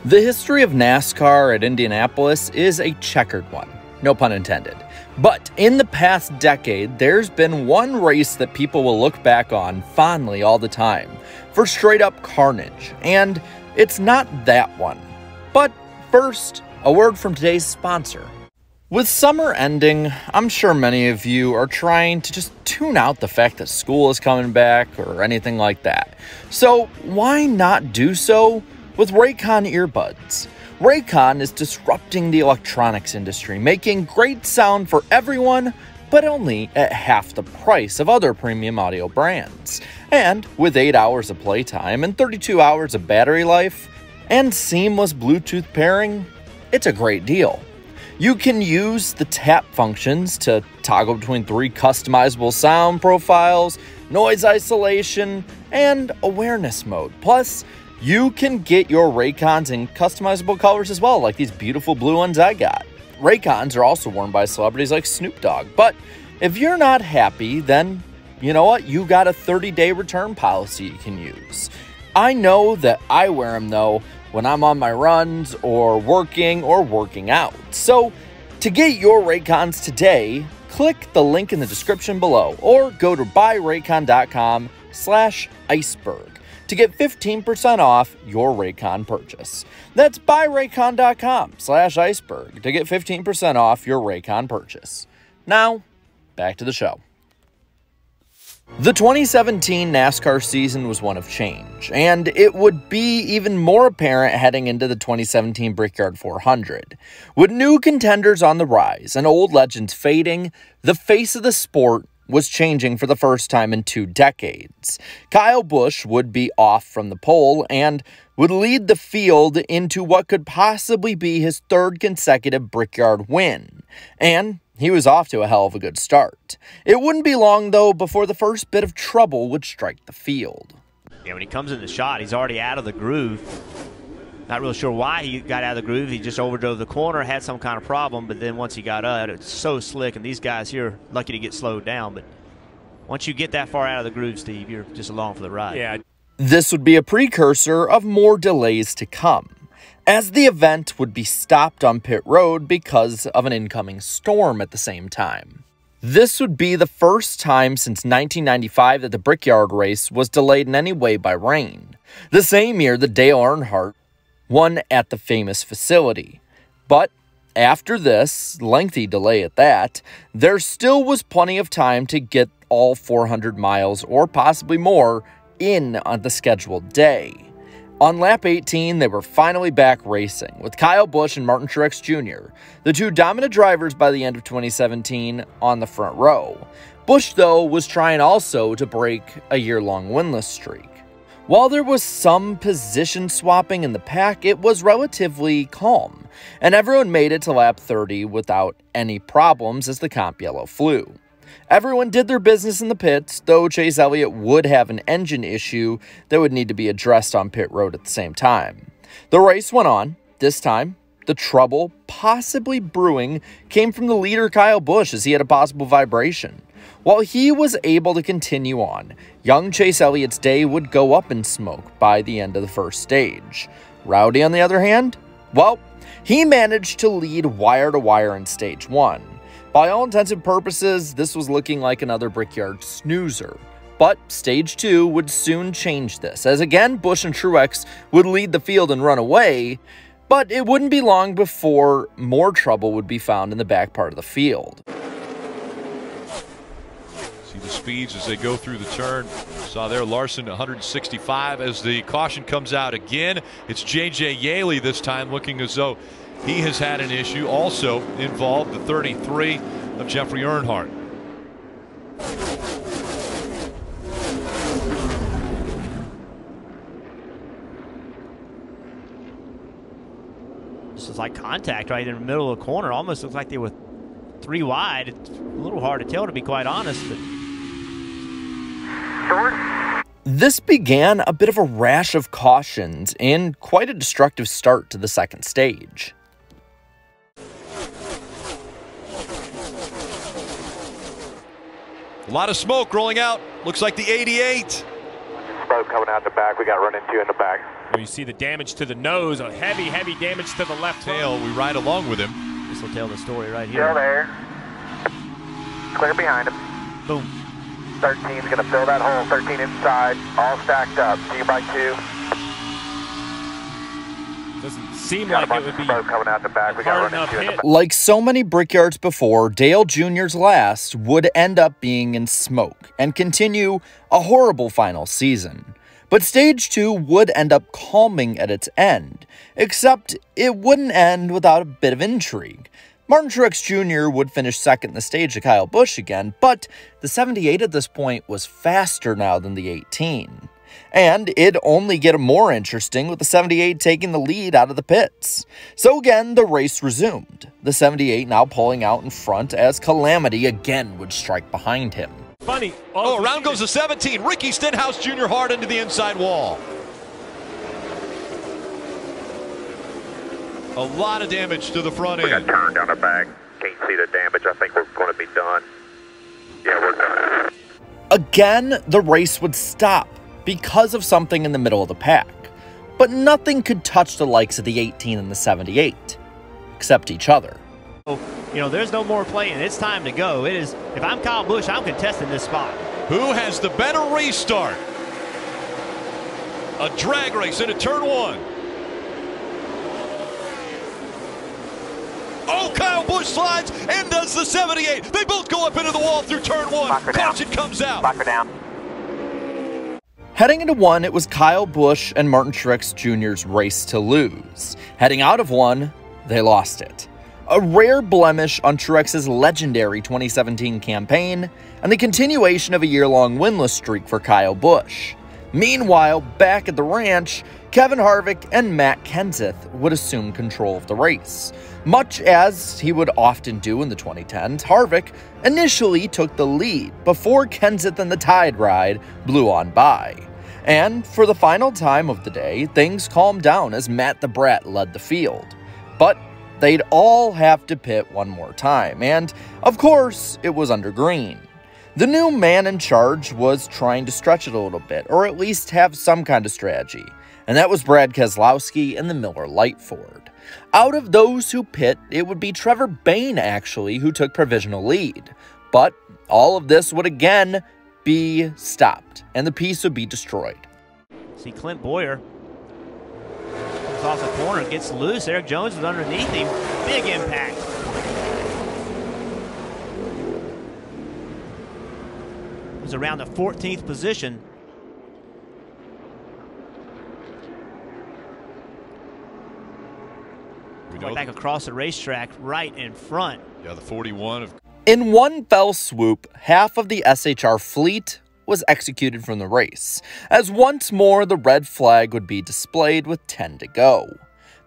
The history of NASCAR at Indianapolis is a checkered one, no pun intended. But in the past decade, there's been one race that people will look back on fondly all the time for straight up carnage, and it's not that one. But first, a word from today's sponsor. With summer ending, I'm sure many of you are trying to just tune out the fact that school is coming back or anything like that. So why not do so with Raycon earbuds? Raycon is disrupting the electronics industry, making great sound for everyone, but only at half the price of other premium audio brands. And with 8 hours of playtime and 32 hours of battery life, and seamless Bluetooth pairing, it's a great deal. You can use the tap functions to toggle between 3 customizable sound profiles, noise isolation, and awareness mode. Plus, you can get your Raycons in customizable colors as well, like these beautiful blue ones I got. Raycons are also worn by celebrities like Snoop Dogg. But if you're not happy, then you know what? You got a 30-day return policy you can use. I know that I wear them though when I'm on my runs or working out. So to get your Raycons today, click the link in the description below or go to buyraycon.com/iceberg to get 15% off your Raycon purchase. That's buyraycon.com/iceberg to get 15% off your Raycon purchase. Now, back to the show. The 2017 NASCAR season was one of change, and it would be even more apparent heading into the 2017 Brickyard 400. With new contenders on the rise and old legends fading, the face of the sport was changing for the first time in 2 decades. Kyle Busch would be off from the pole and would lead the field into what could possibly be his 3rd consecutive Brickyard win. And he was off to a hell of a good start. It wouldn't be long, though, before the first bit of trouble would strike the field. Yeah, when he comes in the shot, he's already out of the groove. Not really sure why he got out of the groove. He just overdrove the corner, had some kind of problem, but then once he got out, it's so slick, and these guys here are lucky to get slowed down. But once you get that far out of the groove, Steve, you're just along for the ride. Yeah. This would be a precursor of more delays to come, as the event would be stopped on pit road because of an incoming storm at the same time. This would be the first time since 1995 that the Brickyard race was delayed in any way by rain. The same year that Dale Earnhardt won at the famous facility. But after this lengthy delay at that, there still was plenty of time to get all 400 miles or possibly more in on the scheduled day. On lap 18, they were finally back racing, with Kyle Busch and Martin Truex Jr., the 2 dominant drivers by the end of 2017, on the front row. Busch, though, was trying also to break a year-long winless streak. While there was some position swapping in the pack, it was relatively calm, and everyone made it to lap 30 without any problems as the comp yellow flew. Everyone did their business in the pits, though Chase Elliott would have an engine issue that would need to be addressed on pit road at the same time. The race went on. This time, the trouble possibly brewing came from the leader Kyle Busch as he had a possible vibration. While he was able to continue on, young Chase Elliott's day would go up in smoke by the end of the first stage. Rowdy, on the other hand, well, he managed to lead wire to wire in stage 1. By all intents and purposes, this was looking like another Brickyard snoozer. But stage 2 would soon change this, as again Busch and Truex would lead the field and run away, but it wouldn't be long before more trouble would be found in the back part of the field. See the speeds as they go through the turn. Saw there Larson 165 as the caution comes out again. It's J.J. Yaley this time, looking as though he has had an issue. Also involved the 33 of Jeffrey Earnhardt. This is like contact right in the middle of the corner. Almost looks like they were 3 wide. It's a little hard to tell, to be quite honest. But This began a bit of a rash of cautions and quite a destructive start to the second stage. A lot of smoke rolling out. Looks like the 88. Smoke coming out the back. We got run into in the back. You see the damage to the nose, a heavy damage to the left tail. We ride along with him. This will tell the story right here. Still there. Clear behind him. Boom. 13's going to fill that hole. 13 inside, all stacked up. 2x2. Doesn't seem like it would be coming out the back. We got hard enough hit. Like so many Brickyards before, Dale Jr.'s last would end up being in smoke and continue a horrible final season. But Stage 2 would end up calming at its end, except it wouldn't end without a bit of intrigue. Martin Truex Jr. would finish second in the stage to Kyle Busch again, but the 78 at this point was faster now than the 18. And it'd only get more interesting with the 78 taking the lead out of the pits. So again, the race resumed, the 78 now pulling out in front as Calamity again would strike behind him. Funny. Oh, around goes the 17. Ricky Stenhouse Jr. hard into the inside wall. A lot of damage to the front We got end. turned down the back. Can't see the damage. I think we're going to be done. Yeah, we're done. Again, the race would stop because of something in the middle of the pack. But nothing could touch the likes of the 18 and the 78, except each other. You know, there's no more playing. It's time to go. It is. If I'm Kyle Busch, I'm contesting this spot. Who has the better restart? A drag race into turn one. Oh, Kyle Busch slides and does the 78. They both go up into the wall through turn one. Caution comes out. Lock her down. Heading into one, it was Kyle Busch and Martin Truex Jr.'s race to lose. Heading out of one, they lost it. A rare blemish on Truex's legendary 2017 campaign, and the continuation of a year-long winless streak for Kyle Busch. Meanwhile, back at the ranch, Kevin Harvick and Matt Kenseth would assume control of the race. Much as he would often do in the 2010s, Harvick initially took the lead before Kenseth and the Tide Ride blew on by. And for the final time of the day, things calmed down as Matt the Brat led the field. But they'd all have to pit one more time, and of course, it was under green. The new man in charge was trying to stretch it a little bit, or at least have some kind of strategy, and that was Brad Keselowski and the Miller Lite Ford. Out of those who pit, it would be Trevor Bayne, actually, who took provisional lead. But all of this would again be stopped, and the piece would be destroyed. See Clint Boyer comes off the corner, gets loose. Eric Jones was underneath him. Big impact. It was around the 14th position. Going back across the racetrack, right in front. Yeah, the 41 of. In one fell swoop, half of the SHR fleet was executed from the race, as once more the red flag would be displayed with 10 to go.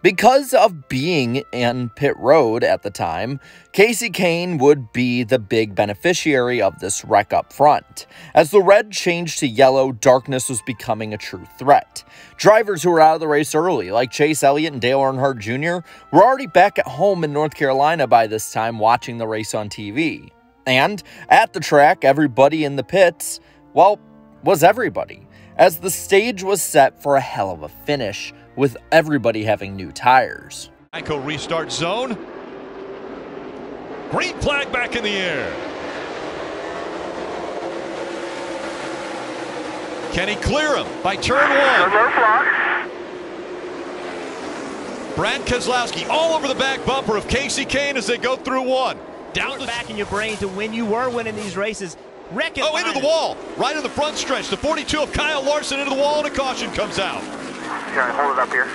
Because of being in pit road at the time, Kasey Kahne would be the big beneficiary of this wreck up front. As the red changed to yellow, darkness was becoming a true threat. Drivers who were out of the race early, like Chase Elliott and Dale Earnhardt Jr., were already back at home in North Carolina by this time watching the race on TV. And at the track, everybody in the pits, well, was everybody, as the stage was set for a hell of a finish, with everybody having new tires. Geico restart zone. Green flag back in the air. Can he clear him by turn one? Brad Keselowski all over the back bumper of Kasey Kahne as they go through one. Down Back in your brain to when you were winning these races. Wrecking. Oh, into the wall. Right in the front stretch. The 42 of Kyle Larson into the wall, and a caution comes out. Trying to hold it up here.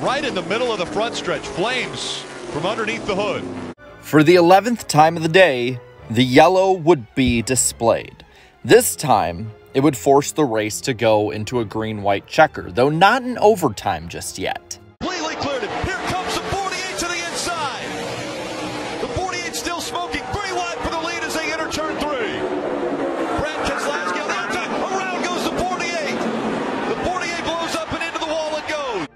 Right in the middle of the front stretch. Flames from underneath the hood. For the 11th time of the day, the yellow would be displayed. This time, it would force the race to go into a green-white checker, though not in overtime just yet. Completely cleared it. Here comes the 48 to the inside. The 48 still smoking. Very wide for the lead as they enter turn three. Brad Keselowski on the outside. Around goes the 48. The 48 blows up and into the wall it goes.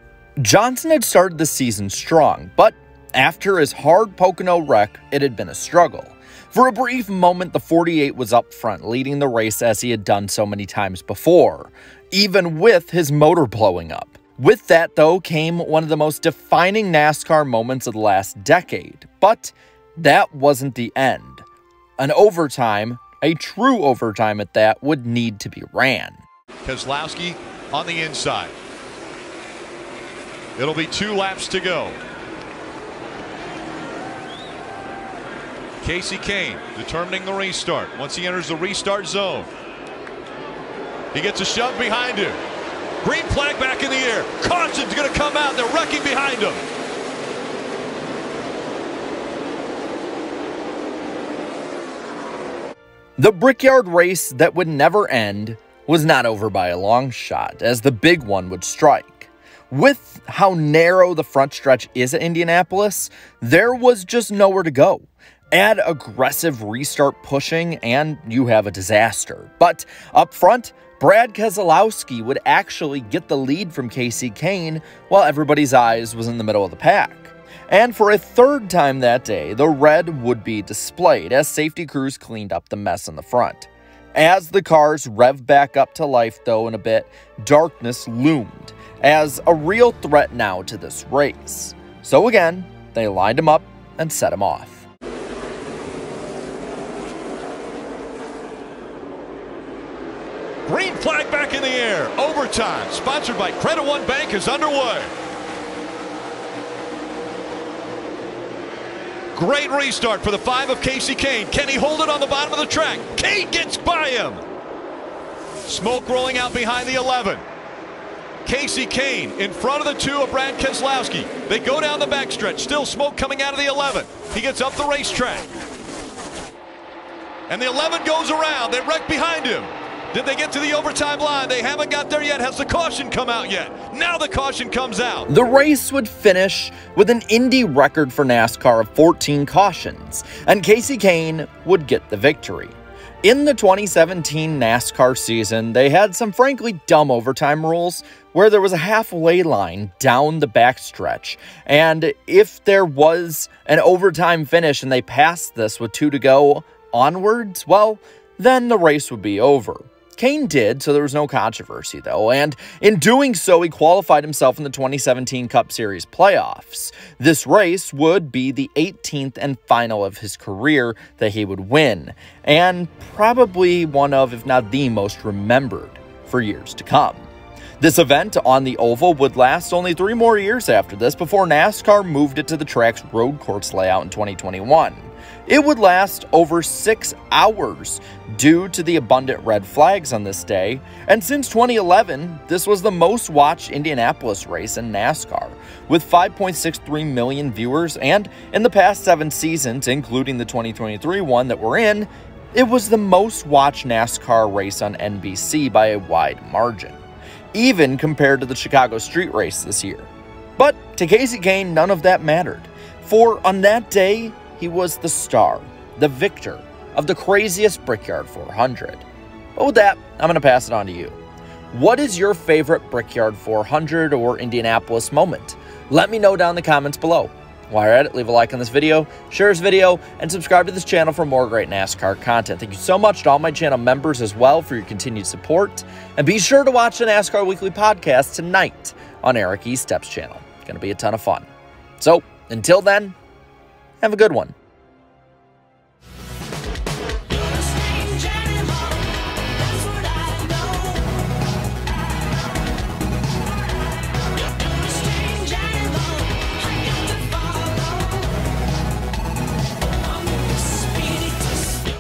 Johnson had started the season strong, but after his hard Pocono wreck, it had been a struggle. For a brief moment, the 48 was up front, leading the race as he had done so many times before. even with his motor blowing up. With that, though, came one of the most defining NASCAR moments of the last decade. But that wasn't the end. An overtime, a true overtime at that, would need to be ran. Keselowski on the inside. It'll be 2 laps to go. Kasey Kahne determining the restart. Once he enters the restart zone, he gets a shove behind him. Green flag back in the air. Caution's going to come out. They're wrecking behind him. The Brickyard race that would never end was not over by a long shot, as the big one would strike. With how narrow the front stretch is at Indianapolis, there was just nowhere to go. Add aggressive restart pushing and you have a disaster. But up front, Brad Keselowski would actually get the lead from Kasey Kahne while everybody's eyes was in the middle of the pack. And for a third time that day, the red would be displayed as safety crews cleaned up the mess in the front. As the cars rev back up to life, though, in a bit, darkness loomed as a real threat now to this race. So again, they lined him up and set him off. Green flag back in the air. Overtime, sponsored by Credit One Bank, is underway. Great restart for the 5 of Kasey Kahne. Can he hold it on the bottom of the track? Kahne gets by him. Smoke rolling out behind the 11. Kasey Kahne in front of the 2 of Brad Keselowski. They go down the backstretch. Still smoke coming out of the 11. He gets up the racetrack. And the 11 goes around. They wreck behind him. Did they get to the overtime line? They haven't got there yet. Has the caution come out yet? Now the caution comes out. The race would finish with an Indy record for NASCAR of 14 cautions, and Kasey Kahne would get the victory. In the 2017 NASCAR season, they had some frankly dumb overtime rules where there was a halfway line down the backstretch, and if there was an overtime finish and they passed this with 2 to go onwards, well, then the race would be over. Kahne did, so there was no controversy, though, and in doing so, he qualified himself in the 2017 Cup Series playoffs. This race would be the 18th and final of his career that he would win, and probably one of, if not the most remembered for years to come. This event on the oval would last only 3 more years after this before NASCAR moved it to the track's road course layout in 2021. It would last over 6 hours due to the abundant red flags on this day, and since 2011, this was the most watched Indianapolis race in NASCAR, with 5.63 million viewers, and in the past 7 seasons, including the 2023 one that we're in, it was the most watched NASCAR race on NBC by a wide margin, even compared to the Chicago street race this year. But to Kasey Kahne, none of that mattered, for on that day, he was the star, the victor of the craziest Brickyard 400. But with that, I'm going to pass it on to you. What is your favorite Brickyard 400 or Indianapolis moment? Let me know down in the comments below. While you're at it, leave a like on this video, share this video, and subscribe to this channel for more great NASCAR content. Thank you so much to all my channel members as well for your continued support. And be sure to watch the NASCAR Weekly Podcast tonight on Eric E. Steps channel. It's going to be a ton of fun. So, until then, have a good one.